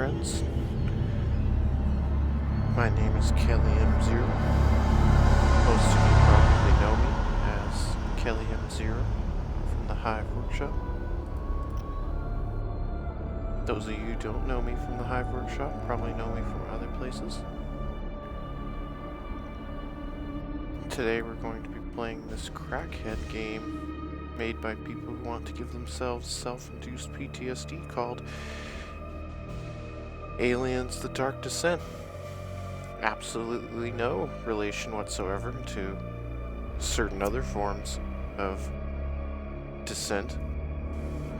friends. My name is Kelly M0. Most of you probably know me as Kelly M0 from the Hive Workshop. Those of you who don't know me from the Hive Workshop probably know me from other places. Today we're going to be playing this crackhead game made by people who want to give themselves self-induced PTSD called Aliens: The Dark Descent. Absolutely no relation whatsoever to certain other forms of descent,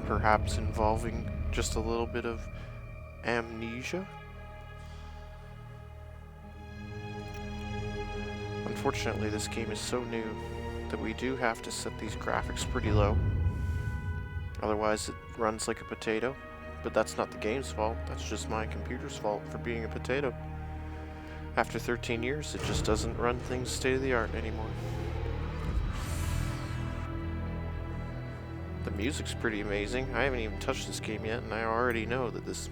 perhaps involving just a little bit of amnesia. Unfortunately, this game is so new that we do have to set these graphics pretty low. Otherwise, it runs like a potato. But that's not the game's fault, that's just my computer's fault for being a potato. After 13 years, it just doesn't run things state-of-the-art anymore. The music's pretty amazing. I haven't even touched this game yet, and I already know that this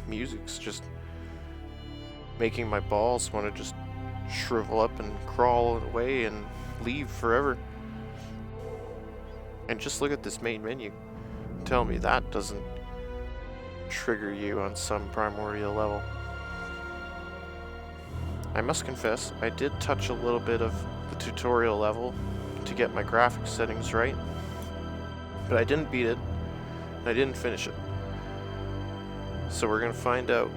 music's just making my balls want to just shrivel up and crawl away and leave forever. And just look at this main menu. Tell me that doesn't trigger you on some primordial level. I must confess, I did touch a little bit of the tutorial level to get my graphics settings right, but I didn't beat it, and I didn't finish it. So we're gonna find out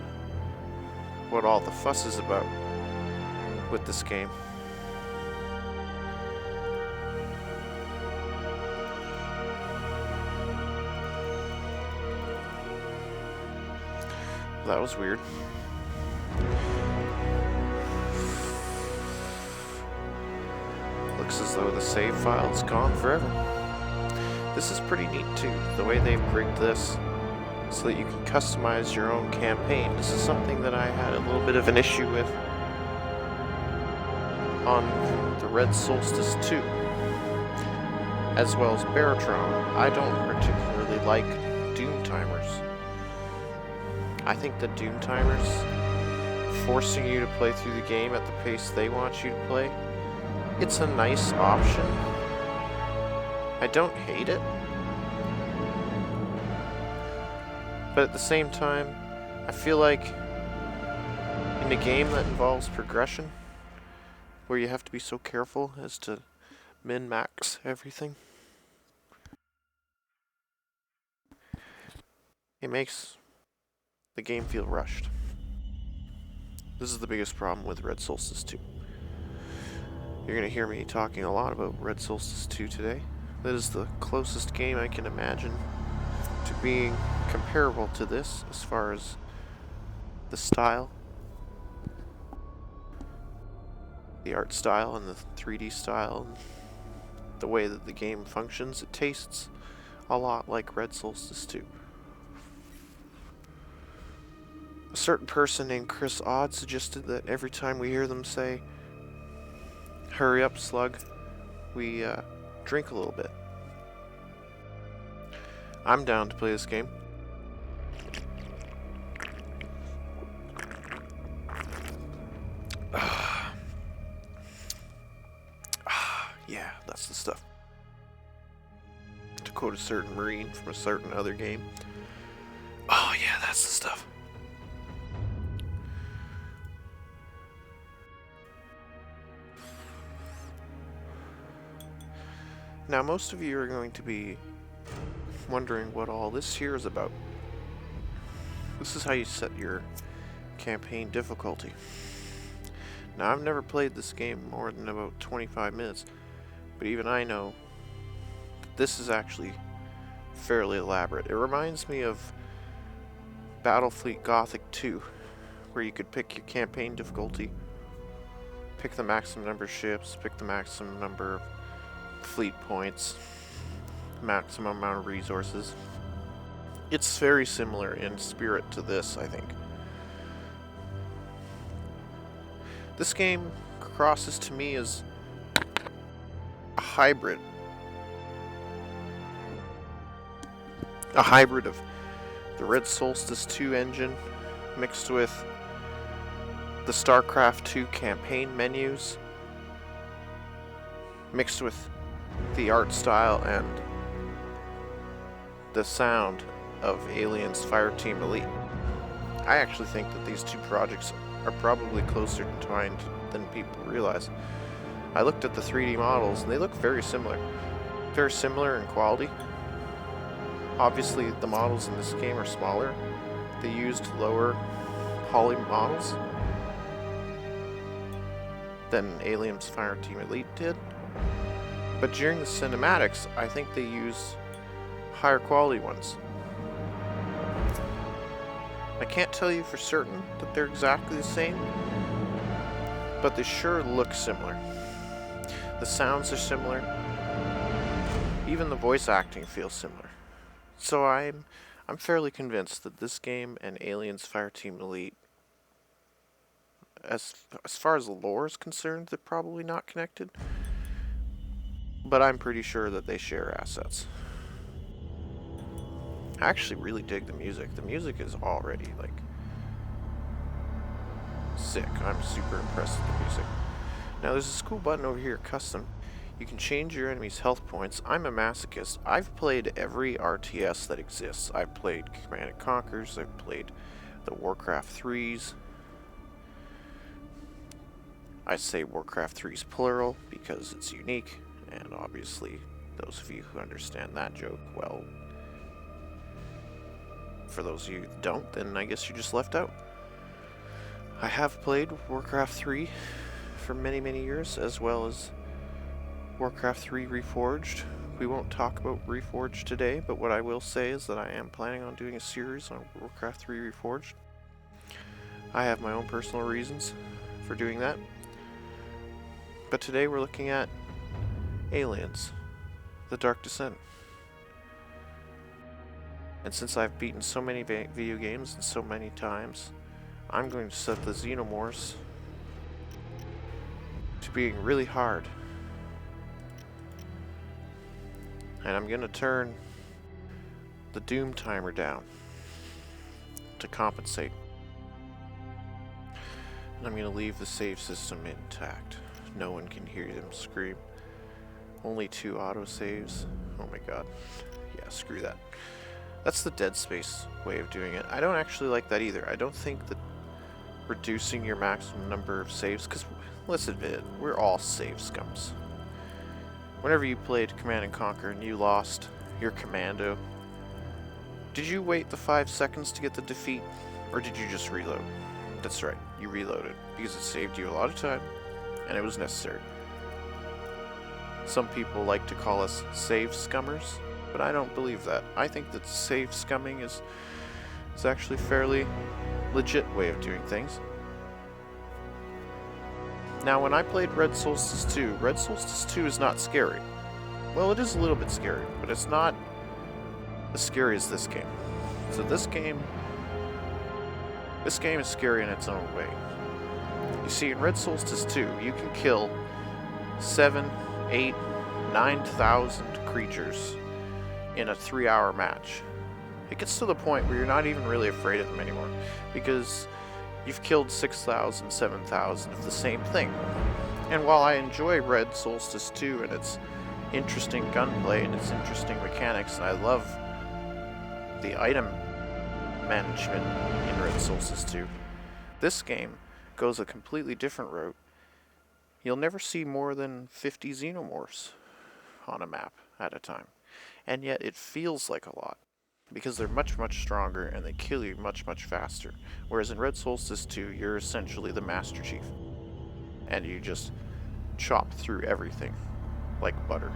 what all the fuss is about with this game. That was weird. Looks as though the save file's gone forever. This is pretty neat too, the way they've rigged this so that you can customize your own campaign. This is something that I had a little bit of an issue with on the Red Solstice 2, as well as Baratron. I don't particularly like Doom timers. I think the Doom timers, forcing you to play through the game at the pace they want you to play, it's a nice option. I don't hate it. But at the same time, I feel like in a game that involves progression, where you have to be so careful as to min-max everything, it makes the game feel rushed. This is the biggest problem with Red Solstice 2. You're going to hear me talking a lot about Red Solstice 2 today. That is the closest game I can imagine to being comparable to this as far as the style, the art style and the 3D style, and the way that the game functions. It tastes a lot like Red Solstice 2. A certain person named Chris Odd suggested that every time we hear them say, "Hurry up, slug," we drink a little bit. I'm down to play this game. Yeah, that's the stuff. To quote a certain Marine from a certain other game. Oh yeah, that's the stuff. Now, most of you are going to be wondering what all this here is about. This is how you set your campaign difficulty. Now, I've never played this game more than about 25 minutes, but even I know that this is actually fairly elaborate. It reminds me of Battlefleet Gothic 2, where you could pick your campaign difficulty, pick the maximum number of ships, pick the maximum number of fleet points, maximum amount of resources. It's very similar in spirit to this, I think. This game crosses to me as a hybrid. A hybrid of the Red Solstice 2 engine mixed with the StarCraft 2 campaign menus, mixed with the art style and the sound of Aliens Fireteam Elite. I actually think that these two projects are probably closer entwined than people realize. I looked at the 3D models and they look very similar. Very similar in quality. Obviously the models in this game are smaller. They used lower poly models than Aliens Fireteam Elite did. But during the cinematics, I think they use higher quality ones. I can't tell you for certain that they're exactly the same, but they sure look similar. The sounds are similar. Even the voice acting feels similar. So I'm fairly convinced that this game and Aliens Fireteam Elite, as far as the lore is concerned, they're probably not connected. But I'm pretty sure that they share assets. I actually really dig the music. The music is already, like, sick. I'm super impressed with the music. Now, there's this cool button over here, Custom. You can change your enemy's health points. I'm a masochist. I've played every RTS that exists. I've played Command & Conquers. I've played the Warcraft 3s. I say Warcraft 3s plural because it's unique. And obviously, those of you who understand that joke, well, for those of you who don't, then I guess you just left out. I have played Warcraft 3 for many, many years, as well as Warcraft 3 Reforged. We won't talk about Reforged today, but what I will say is that I am planning on doing a series on Warcraft 3 Reforged. I have my own personal reasons for doing that. But today we're looking at Aliens, The Dark Descent. And since I've beaten so many video games and so many times, I'm going to set the Xenomorphs to being really hard. And I'm going to turn the Doom timer down to compensate. And I'm going to leave the save system intact. No one can hear them scream. Only 2 autosaves. Oh my god. Yeah, screw that. That's the Dead Space way of doing it. I don't actually like that either. I don't think that reducing your maximum number of saves, because let's admit it, we're all save scums. Whenever you played Command & Conquer and you lost your commando, did you wait the 5 seconds to get the defeat, or did you just reload? That's right, you reloaded, because it saved you a lot of time, and it was necessary. Some people like to call us save scummers, but I don't believe that. I think that save scumming is actually a fairly legit way of doing things. Now, when I played Red Solstice 2, Red Solstice 2 is not scary. Well, it is a little bit scary, but it's not as scary as this game. So this game is scary in its own way. You see, in Red Solstice 2, you can kill 7, 8, 9,000 creatures in a 3-hour match. It gets to the point where you're not even really afraid of them anymore, because you've killed 6,000, 7,000 of the same thing. And while I enjoy Red Solstice 2 and its interesting gunplay and its interesting mechanics, and I love the item management in Red Solstice 2, this game goes a completely different route. You'll never see more than 50 xenomorphs on a map at a time. And yet it feels like a lot, because they're much, much stronger and they kill you much, much faster. Whereas in Red Solstice 2, you're essentially the Master Chief. And you just chop through everything like butter.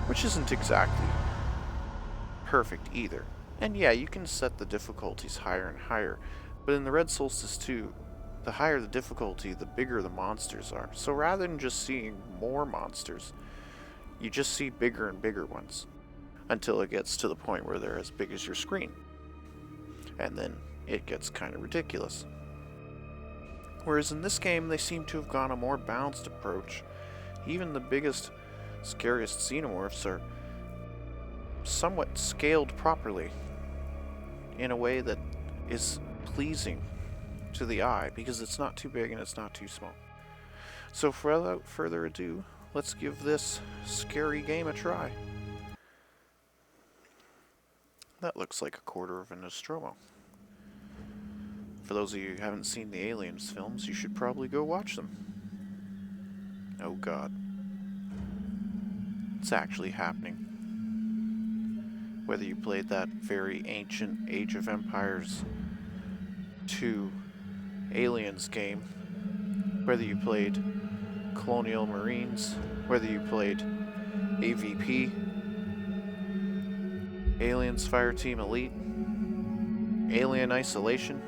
Which isn't exactly perfect either. And yeah, you can set the difficulties higher and higher. But in the Red Solstice 2, the higher the difficulty, the bigger the monsters are. So rather than just seeing more monsters, you just see bigger and bigger ones, until it gets to the point where they're as big as your screen. And then it gets kind of ridiculous. Whereas in this game, they seem to have gone a more balanced approach. Even the biggest, scariest xenomorphs are somewhat scaled properly, in a way that is pleasing to the eye because it's not too big and it's not too small. So without further ado, let's give this scary game a try. That looks like a quarter of a Nostromo. For those of you who haven't seen the Aliens films, you should probably go watch them. Oh god. It's actually happening. Whether you played that very ancient Age of Empires 2 Aliens game, whether you played Colonial Marines, whether you played AVP, Aliens Fireteam Elite, Alien Isolation,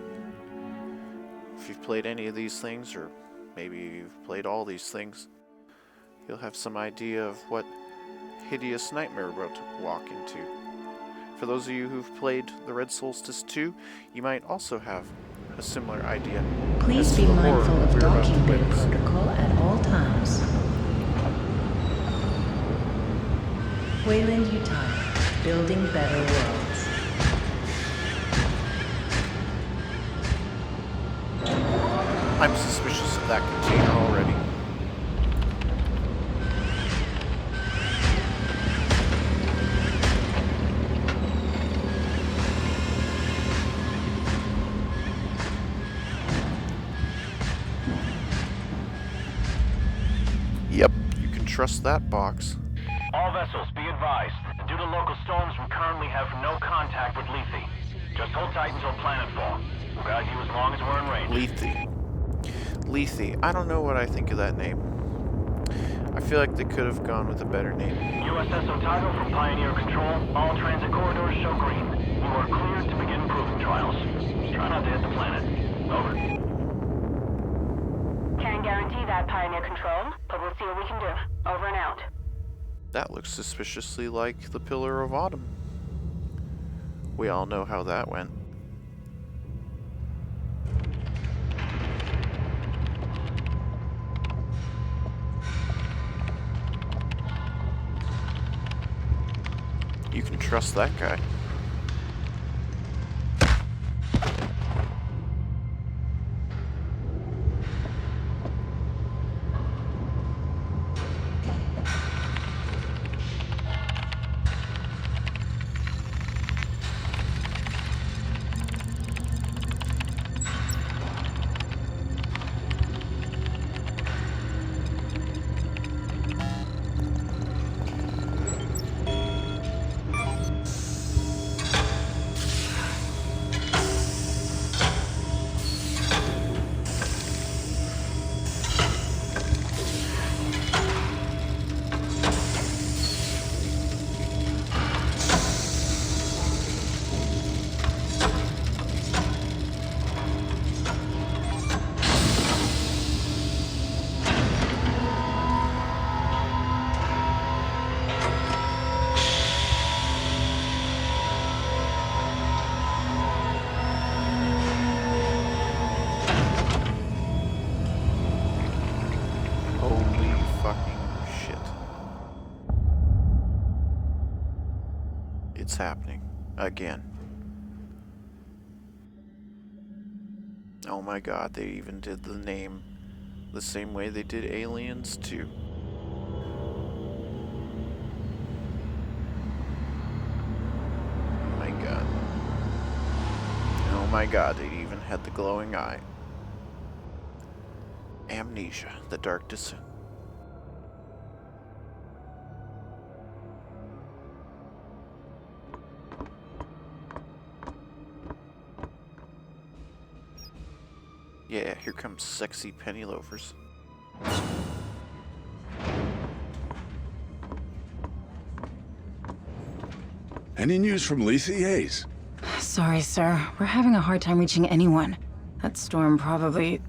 if you've played any of these things, or maybe you've played all these things, you'll have some idea of what hideous nightmare we're about to walk into. For those of you who've played the Red Solstice 2, you might also have a similar idea. Please be mindful of docking bay protocol at all times. Wayland Utah, building better worlds. I'm suspicious of that container already. Yep, you can trust that box. All vessels, be advised. Due to local storms, we currently have no contact with Lethe. Just hold tight until planetfall. We'll guide you as long as we're in range. Lethe. I don't know what I think of that name. I feel like they could have gone with a better name. USS Otago from Pioneer Control. All transit corridors show green. You are cleared to begin proving trials. Try not to hit the planet. Over. Can't guarantee that, Pioneer Control, but we'll see what we can do. Over and out. That looks suspiciously like the Pillar of Autumn. We all know how that went. You can trust that guy. It's happening again. Oh my god, they even did the name the same way they did Aliens 2. Oh my god. Oh my god, they even had the glowing eye. Amnesia, the Dark Descent. Yeah, here comes sexy penny loafers. Any news from Lethe, Hayes? Sorry, sir. We're having a hard time reaching anyone. That storm probably...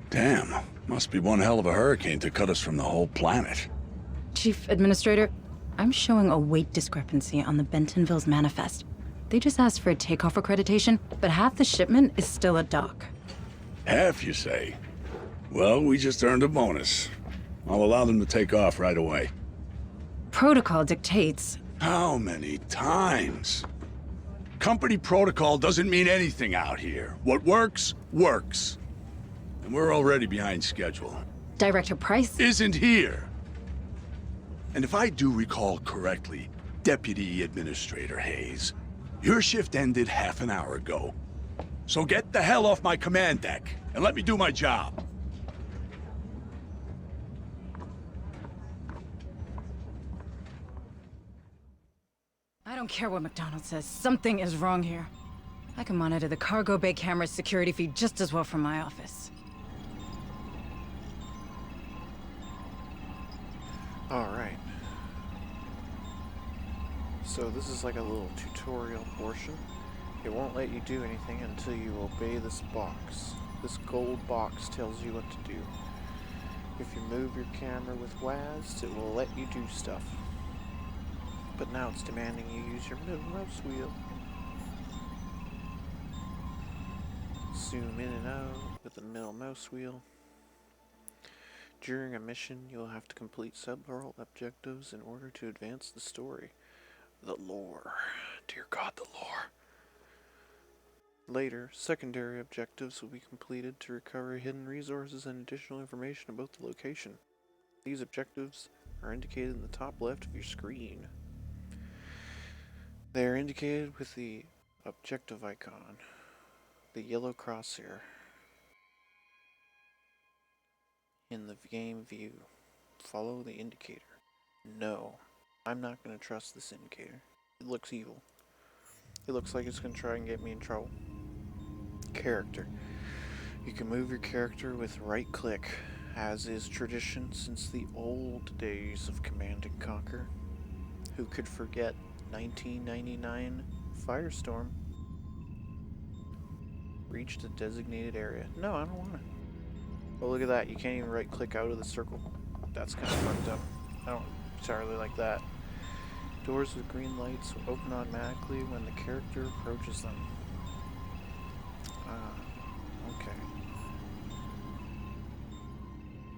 Damn. Must be one hell of a hurricane to cut us from the whole planet. Chief Administrator, I'm showing a weight discrepancy on the Bentonville's manifest. They just asked for a takeoff accreditation, but half the shipment is still at dock. Half, you say? Well, we just earned a bonus. I'll allow them to take off right away. Protocol dictates... How many times? Company protocol doesn't mean anything out here. What works, works. And we're already behind schedule. Director Price? Isn't here. And if I do recall correctly, Deputy Administrator Hayes, your shift ended half an hour ago. So get the hell off my command deck and let me do my job. I don't care what McDonald says. Something is wrong here. I can monitor the cargo bay camera's security feed just as well from my office. Alright. So this is like a little tutorial portion. It won't let you do anything until you obey this box. This gold box tells you what to do. If you move your camera with WASD, it will let you do stuff. But now it's demanding you use your middle mouse wheel. Zoom in and out with the middle mouse wheel. During a mission, you'll have to complete several objectives in order to advance the story. The lore. Dear God, the lore. Later, secondary objectives will be completed to recover hidden resources and additional information about the location. These objectives are indicated in the top left of your screen. They are indicated with the objective icon, the yellow crosshair, in the game view. Follow the indicator. No, I'm not going to trust this indicator. It looks evil. It looks like it's going to try and get me in trouble. Character. You can move your character with right click, as is tradition since the old days of Command & Conquer. Who could forget 1999 Firestorm? Reach the designated area. No, I don't want to. Oh, look at that. You can't even right click out of the circle. That's kind of fucked up. I don't entirely like that. Doors with green lights will open automatically when the character approaches them. Okay.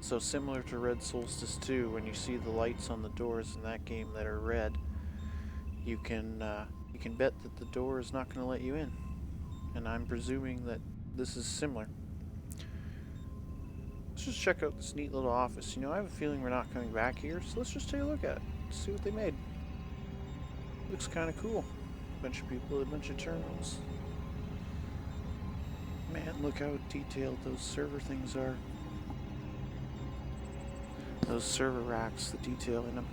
So similar to Red Solstice 2, when you see the lights on the doors in that game that are red, you can bet that the door is not going to let you in. And I'm presuming that this is similar. Let's just check out this neat little office. You know, I have a feeling we're not coming back here, so let's just take a look at it. See what they made. Looks kind of cool. Bunch of people, a bunch of terminals. Man, look how detailed those server things are. Those server racks, the detail in them.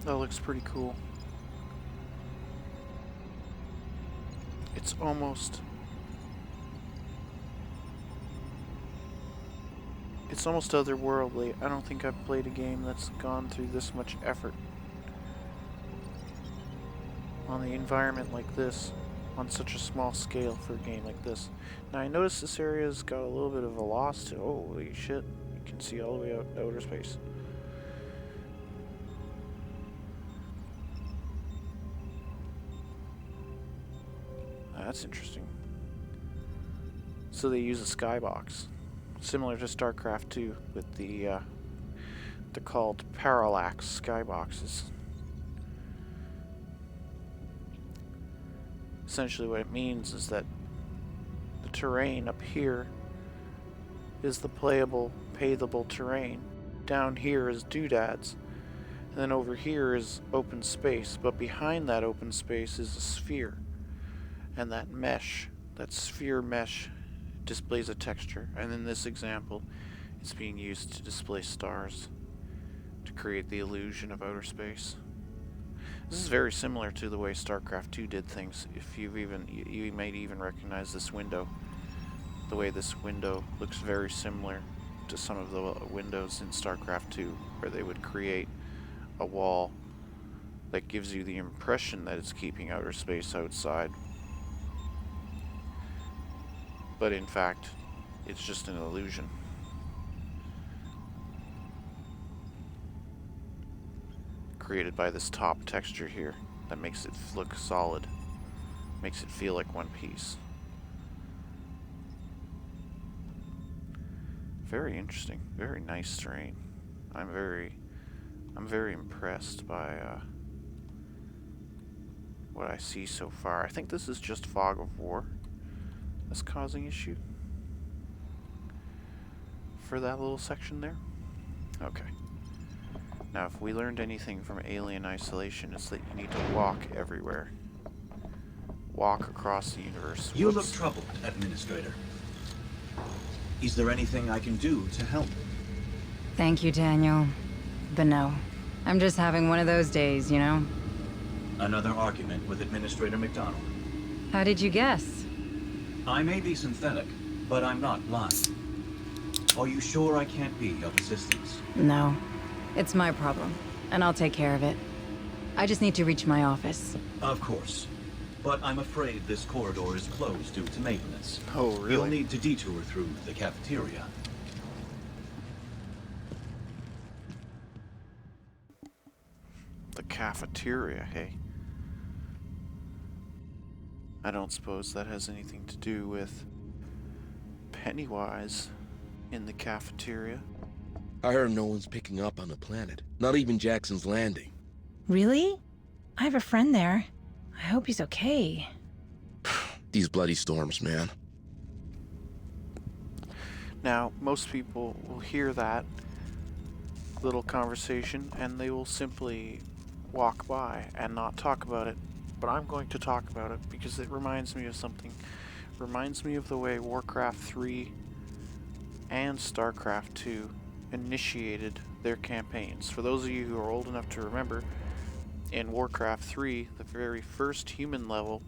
That looks pretty cool. It's almost otherworldly. I don't think I've played a game that's gone through this much effort on the environment like this, on such a small scale for a game like this. Now I notice this area's got a little bit of a loss to it. Holy shit, you can see all the way out to outer space. That's interesting. So they use a skybox, similar to StarCraft 2, with the they're called parallax skyboxes. Essentially what it means is that the terrain up here is the playable, payable terrain. Down here is doodads. And then over here is open space, but behind that open space is a sphere. And that mesh, that sphere mesh, displays a texture. And in this example, it's being used to display stars, to create the illusion of outer space. This is very similar to the way StarCraft 2 did things. If you might even recognize this window. The way this window looks very similar to some of the windows in StarCraft 2, where they would create a wall that gives you the impression that it's keeping outer space outside. But in fact, it's just an illusion. Created by this top texture here that makes it look solid, makes it feel like one piece. Very interesting, very nice terrain. I'm very impressed by what I see so far. I think this is just fog of war that's causing issue for that little section there. Okay. Now, if we learned anything from Alien Isolation, it's that you need to walk everywhere. Walk across the universe. You look troubled, Administrator. Is there anything I can do to help? Thank you, Daniel. But no. I'm just having one of those days, you know? Another argument with Administrator McDonald. How did you guess? I may be synthetic, but I'm not blind. Are you sure I can't be of assistance? No. It's my problem, and I'll take care of it. I just need to reach my office. Of course. But I'm afraid this corridor is closed due to maintenance. Oh, really? You'll need to detour through the cafeteria. The cafeteria, hey? I don't suppose that has anything to do with Pennywise in the cafeteria. I heard no one's picking up on the planet. Not even Jackson's Landing. Really? I have a friend there. I hope he's okay. These bloody storms, man. Now, most people will hear that little conversation and they will simply walk by and not talk about it. But I'm going to talk about it because it reminds me of something. It reminds me of the way Warcraft 3 and StarCraft 2 initiated their campaigns. For those of you who are old enough to remember, in Warcraft 3, the very first human level,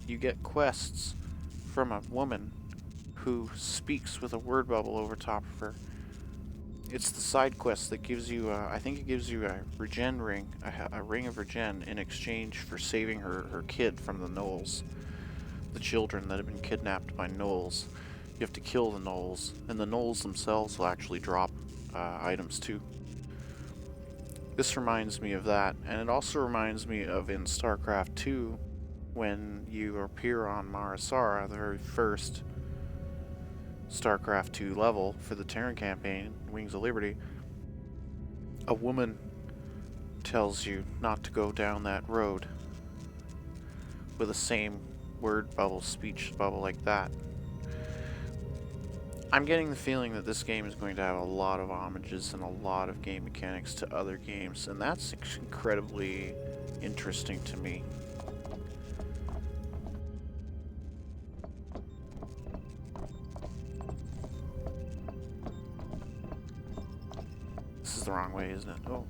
you get quests from a woman who speaks with a word bubble over top of her. It's the side quest that gives you, I think it gives you a regen ring, a ring of regen in exchange for saving her kid from the gnolls. The children that have been kidnapped by gnolls. You have to kill the gnolls, and the gnolls themselves will actually drop items too. This reminds me of that, and it also reminds me of in StarCraft 2 when you appear on Marasara, the very first StarCraft 2 level for the Terran campaign, Wings of Liberty. A woman tells you not to go down that road with the same word bubble, speech bubble like that. I'm getting the feeling that this game is going to have a lot of homages and a lot of game mechanics to other games, and that's incredibly interesting to me. This is the wrong way, isn't it? Oh.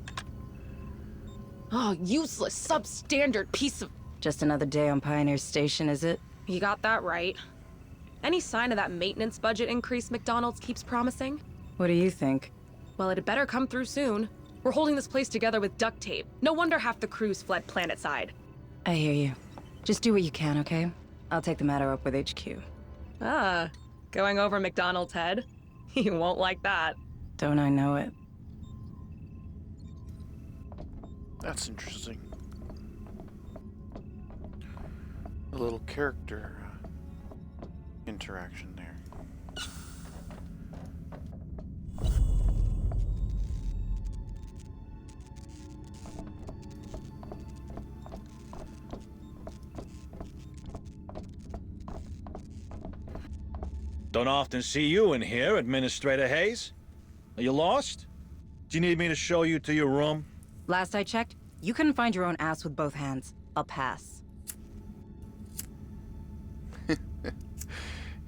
Oh, useless, substandard piece of... Just another day on Pioneer Station, is it? You got that right. Any sign of that maintenance budget increase McDonald's keeps promising? What do you think? Well, it had better come through soon. We're holding this place together with duct tape. No wonder half the crews fled planetside. I hear you. Just do what you can, okay? I'll take the matter up with HQ. Ah, going over McDonald's head? He won't like that. Don't I know it? That's interesting. A little character interaction there. Don't often see you in here, Administrator Hayes. Are you lost? Do you need me to show you to your room? Last I checked, you couldn't find your own ass with both hands. I'll pass.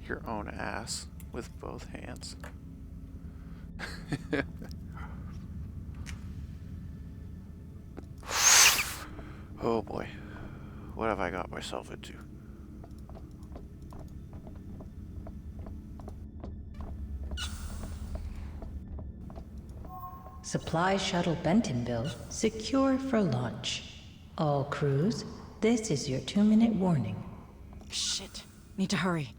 Your own ass with both hands. Oh boy. What have I got myself into? Supply shuttle Bentonville secure for launch. All crews, this is your 2-minute warning. Shit. Need to hurry.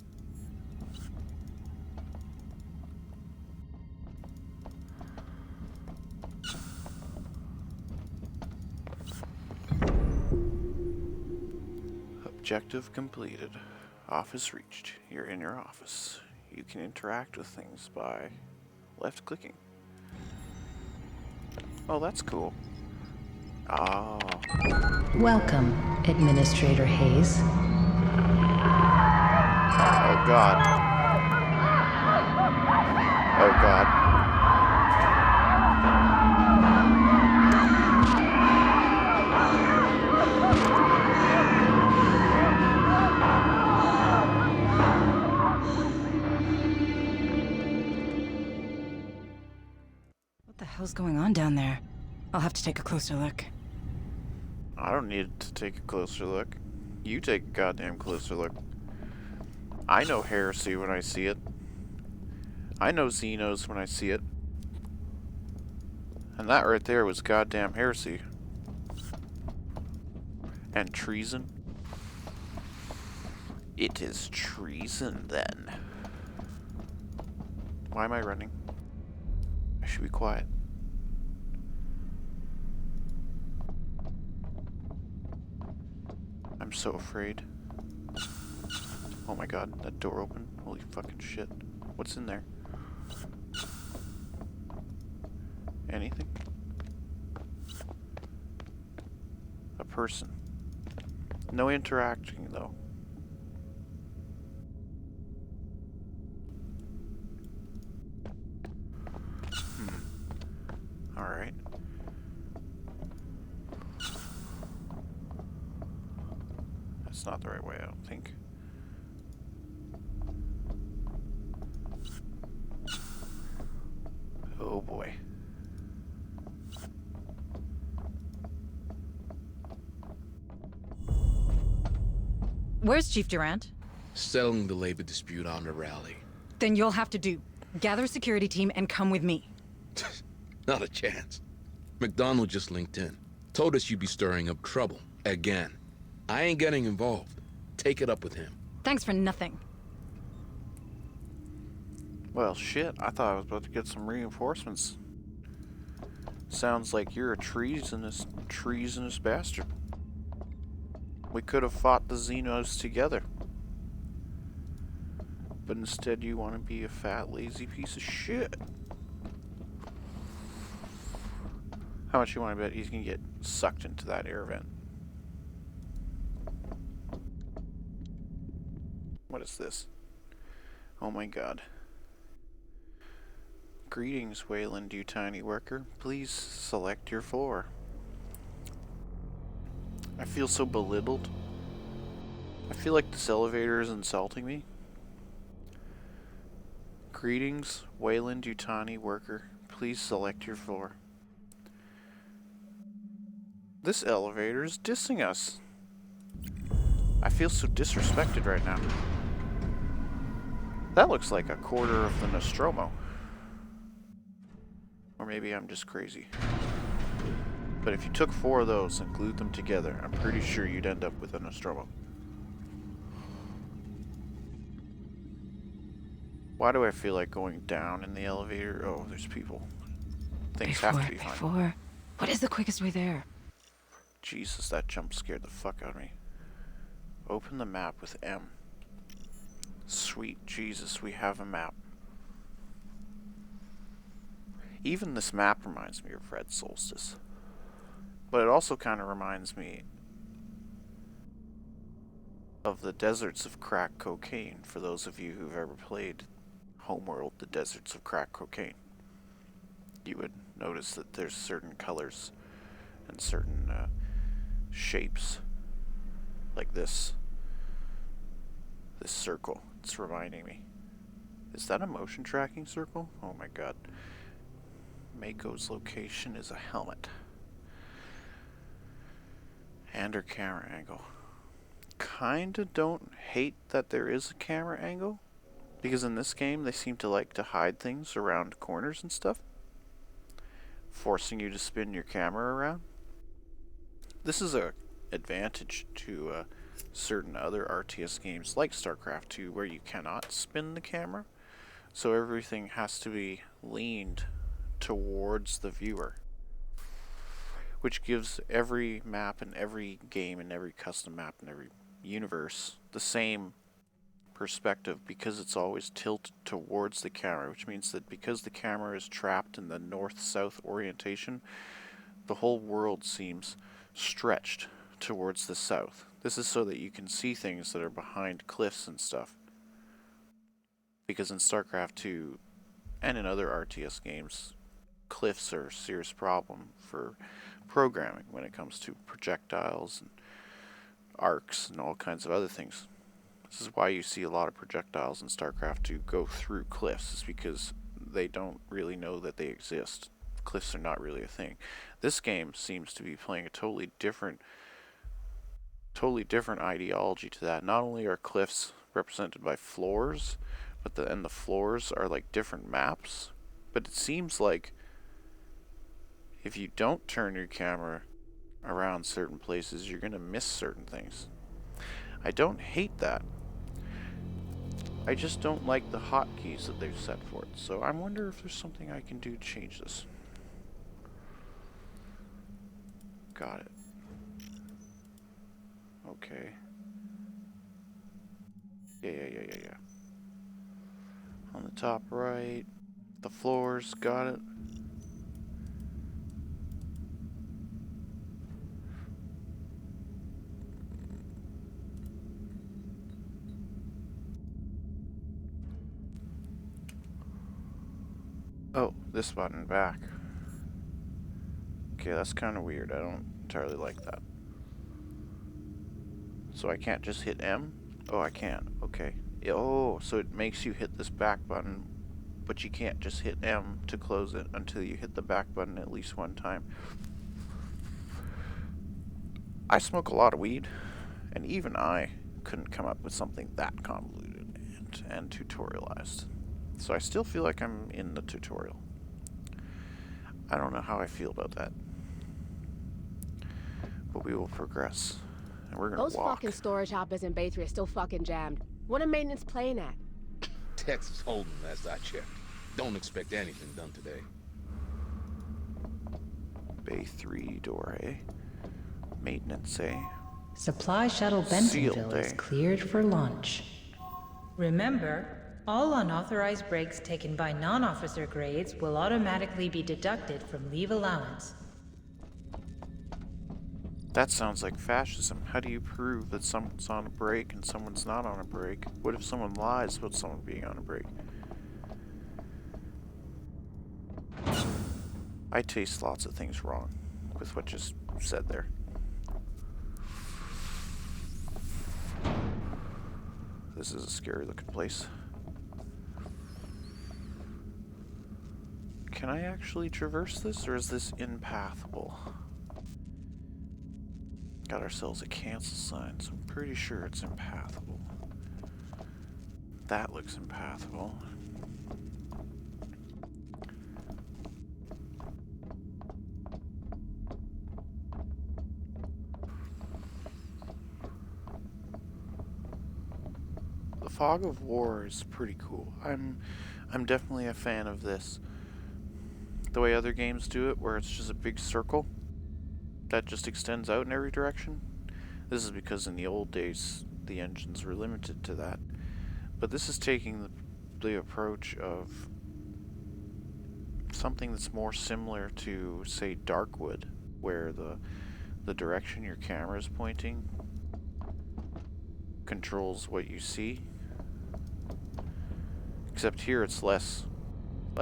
Objective completed. Office reached. You're in your office. You can interact with things by left-clicking. Oh, that's cool. Oh. Welcome Administrator Hayes. Oh God. Oh God. What the hell's going on down there? I'll have to take a closer look. I don't need to take a closer look. You take a goddamn closer look. I know heresy when I see it. I know Xenos when I see it. And that right there was goddamn heresy. And treason. It is treason then. Why am I running? I should be quiet. I'm so afraid. Oh my God, that door opened. Holy fucking shit. What's in there? Anything? A person. No interacting though. Alright. That's not the right way, I don't think. Oh boy. Where's Chief Durant? Settling the labor dispute on the rally. Then you'll have to gather a security team and come with me. Not a chance. McDonald just linked in. Told us you'd be stirring up trouble. Again. I ain't getting involved. Take it up with him. Thanks for nothing. Well, shit, I thought I was about to get some reinforcements. Sounds like you're a treasonous bastard. We could have fought the Xenos together. But instead you want to be a fat, lazy piece of shit. How much you want to bet he's going to get sucked into that air vent? What is this? Oh my God. Greetings, Wayland, you tiny worker. Please select your floor. I feel so belittled. I feel like this elevator is insulting me. Greetings, Wayland, you tiny worker. Please select your floor. This elevator is dissing us. I feel so disrespected right now. That looks like a quarter of the Nostromo. Or maybe I'm just crazy. But if you took 4 of those and glued them together, I'm pretty sure you'd end up with a Nostromo. Why do I feel like going down in the elevator? Oh, there's people. Things have to be fine. What is the quickest way there? Jesus, that jump scared the fuck out of me. Open the map with M. Sweet Jesus, we have a map. Even this map reminds me of Red Solstice. But it also kind of reminds me of the deserts of crack cocaine, for those of you who've ever played Homeworld, the deserts of crack cocaine. You would notice that there's certain colors and certain shapes, like this circle. It's reminding me. Is that a motion tracking circle? Oh my God. Mako's location is a helmet. And her camera angle. Kinda don't hate that there is a camera angle, because in this game they seem to like to hide things around corners and stuff, forcing you to spin your camera around. This is a advantage to certain other RTS games like StarCraft 2, where you cannot spin the camera, so everything has to be leaned towards the viewer, which gives every map and every game and every custom map and every universe the same perspective, because it's always tilted towards the camera, which means that because the camera is trapped in the north-south orientation, the whole world seems stretched towards the south. This is so that you can see things that are behind cliffs and stuff. Because in StarCraft 2 and in other RTS games, cliffs are a serious problem for programming when it comes to projectiles and arcs and all kinds of other things. This is why you see a lot of projectiles in StarCraft 2 go through cliffs, is because they don't really know that they exist. Cliffs are not really a thing. This game seems to be playing a totally different ideology to that. Not only are cliffs represented by floors, but the floors are like different maps. But it seems like if you don't turn your camera around certain places, you're going to miss certain things. I don't hate that. I just don't like the hotkeys that they've set for it. So I wonder if there's something I can do to change this. Got it. Okay. Yeah. On the top right. The floors, got it. Oh, this button back. Okay, that's kind of weird. I don't entirely like that. So I can't just hit M? Oh, I can. Okay. Oh, so it makes you hit this back button, but you can't just hit M to close it until you hit the back button at least one time. I smoke a lot of weed, and even I couldn't come up with something that convoluted and tutorialized. So I still feel like I'm in the tutorial. I don't know how I feel about that. But we will progress. And we're gonna Those walk. fucking storage hoppers in Bay 3 are still fucking jammed. What are maintenance playing at? Texas Hold'em, last I checked. Don't expect anything done today. Bay 3 door, eh? Maintenance, eh? Supply shuttle Bentonville is cleared for launch. Remember, all unauthorized breaks taken by non-officer grades will automatically be deducted from leave allowance. That sounds like fascism. How do you prove that someone's on a break and someone's not on a break? What if someone lies about someone being on a break? I taste lots of things wrong with what just said there. This is a scary looking place. Can I actually traverse this, or is this impassable? Got ourselves a cancel sign, so I'm pretty sure it's impassable. That looks impassable. The fog of war is pretty cool. I'm definitely a fan of this. The way other games do it, where it's just a big circle that just extends out in every direction. This is because in the old days, the engines were limited to that. But this is taking the approach of something that's more similar to, say, Darkwood, where the direction your camera is pointing controls what you see. Except here it's less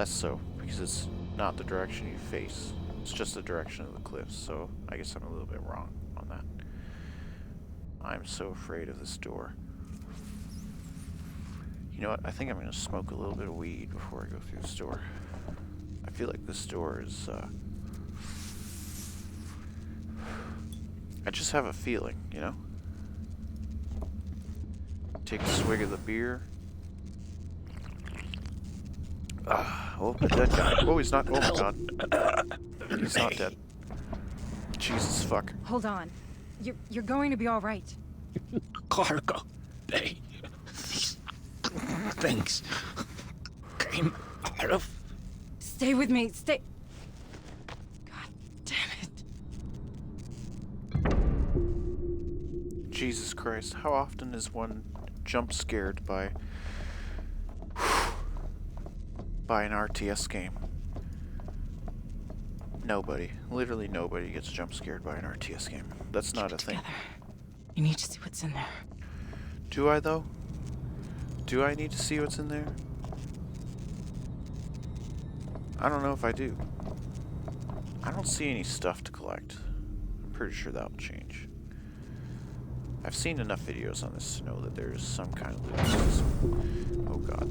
so, because it's not the direction you face. It's just the direction of the cliffs, so I guess I'm a little bit wrong on that. I'm so afraid of this door. You know what? I think I'm going to smoke a little bit of weed before I go through this door. I feel like this door is, I just have a feeling, you know? Take a swig of the beer. Oh, a dead guy. Oh, he's not. Oh my god. He's not dead. Jesus fuck. Hold on. You're going to be all right. Cargo bay. These things came out of. Stay with me. Stay. God damn it. Jesus Christ. How often is one jump scared by an RTS game? Nobody, literally nobody gets jump scared by an RTS game. That's not a thing. You need to see what's in there. Do I though? Do I need to see what's in there? I don't know if I do. I don't see any stuff to collect. I'm pretty sure that'll change. I've seen enough videos on this to know that there's some kind of loot. Oh god.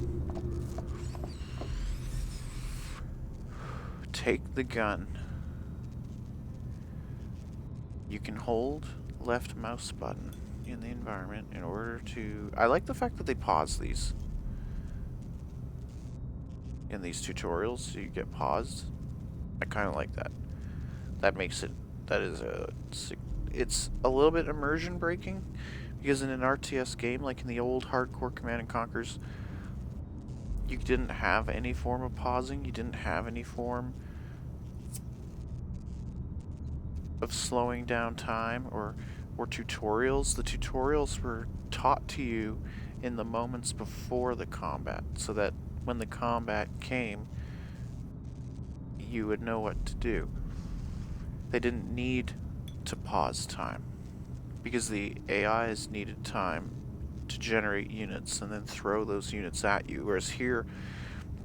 Take the gun. You can hold left mouse button in the environment in order to... I like the fact that they pause these. In these tutorials, so you get paused. I kind of like that. That makes it... That is a... It's a little bit immersion breaking, because in an RTS game, like in the old hardcore Command & Conquers, you didn't have any form of pausing, you didn't have any form of slowing down time or tutorials. The tutorials were taught to you in the moments before the combat, so that when the combat came, you would know what to do. They didn't need to pause time, because the AIs needed time to generate units and then throw those units at you, whereas here,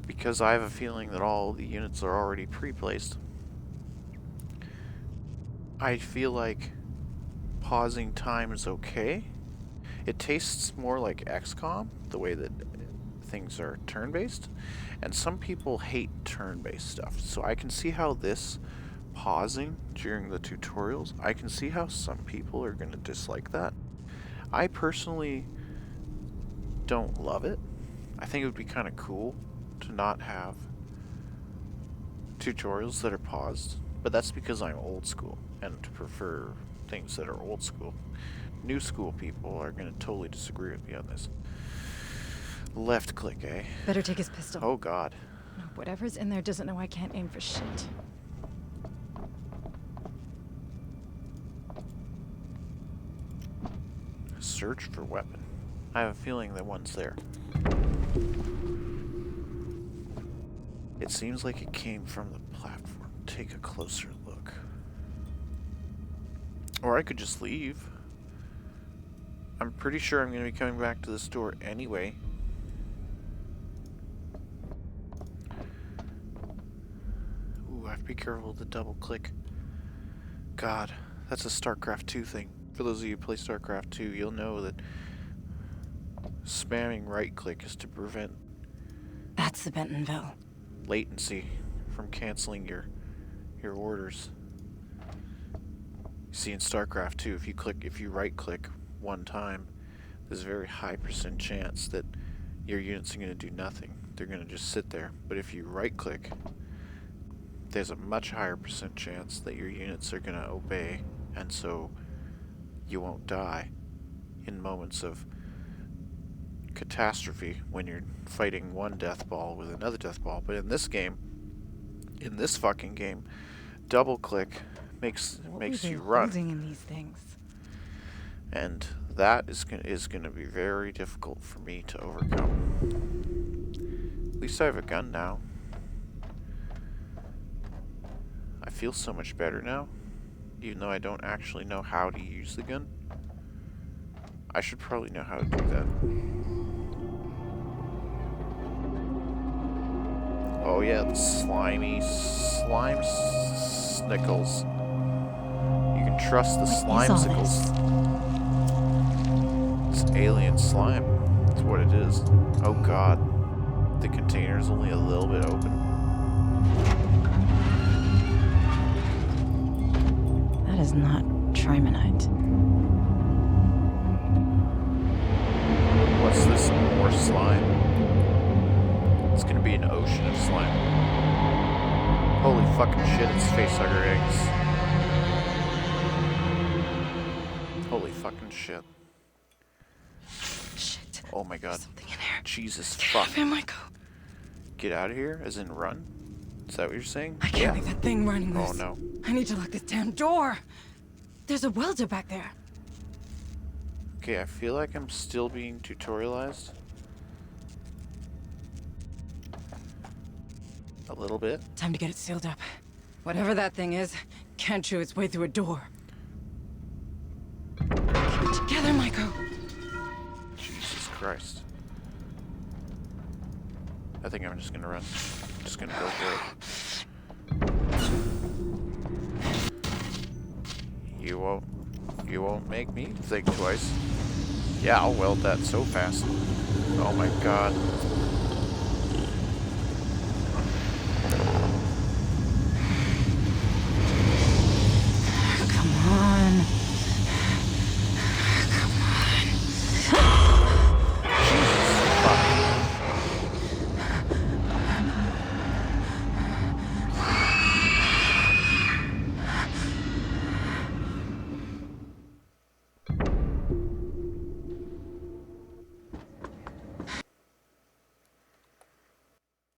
because I have a feeling that all the units are already pre-placed, I feel like pausing time is okay. It tastes more like XCOM, the way that things are turn-based, and some people hate turn-based stuff, so I can see how this pausing during the tutorials, I can see how some people are going to dislike that. I personally don't love it. I think it would be kind of cool to not have tutorials that are paused, but that's because I'm old school and prefer things that are old school. New school people are going to totally disagree with me on this. Left click, eh? Better take his pistol. Oh god. No, whatever's in there doesn't know I can't aim for shit. Search for weapon. I have a feeling that one's there. It seems like it came from the platform. Take a closer look. Or I could just leave. I'm pretty sure I'm going to be coming back to this door anyway. Ooh, I have to be careful with the double click. God, that's a StarCraft 2 thing. For those of you who play StarCraft 2, you'll know that spamming right click is to prevent That's the Bentonville. latency from canceling your orders. You see, in StarCraft 2, if you right click one time, there's a very high % chance that your units are going to do nothing. They're going to just sit there. But if you right click, there's a much higher % chance that your units are going to obey, and so you won't die in moments of catastrophe when you're fighting one death ball with another death ball. But in this game, in this fucking game, double click makes you run. In these things? And that is going to be very difficult for me to overcome. At least I have a gun now. I feel so much better now, even though I don't actually know how to use the gun. I should probably know how to do that. Oh yeah, the slime Sickels. You can trust the slime Sickels. It's alien slime. That's what it is. Oh god. The container is only a little bit open. That is not trimonite. What's this? More slime? It's gonna be an ocean of slime. Holy fucking shit, it's facehugger eggs. Holy fucking shit. Shit. Oh my god. Something in here. Jesus fuck. Get out of here, Michael. Get out of here? As in run? Is that what you're saying? I can't leave that thing running loose. Oh no. I need to lock this damn door. There's a welder back there. Okay, I feel like I'm still being tutorialized. A little bit. Time to get it sealed up. Whatever that thing is, can't chew its way through a door. Keep it together, Maiko. Jesus Christ. I think I'm just gonna run. Just gonna go for it. You won't make me think twice. Yeah, I'll weld that so fast. Oh my god.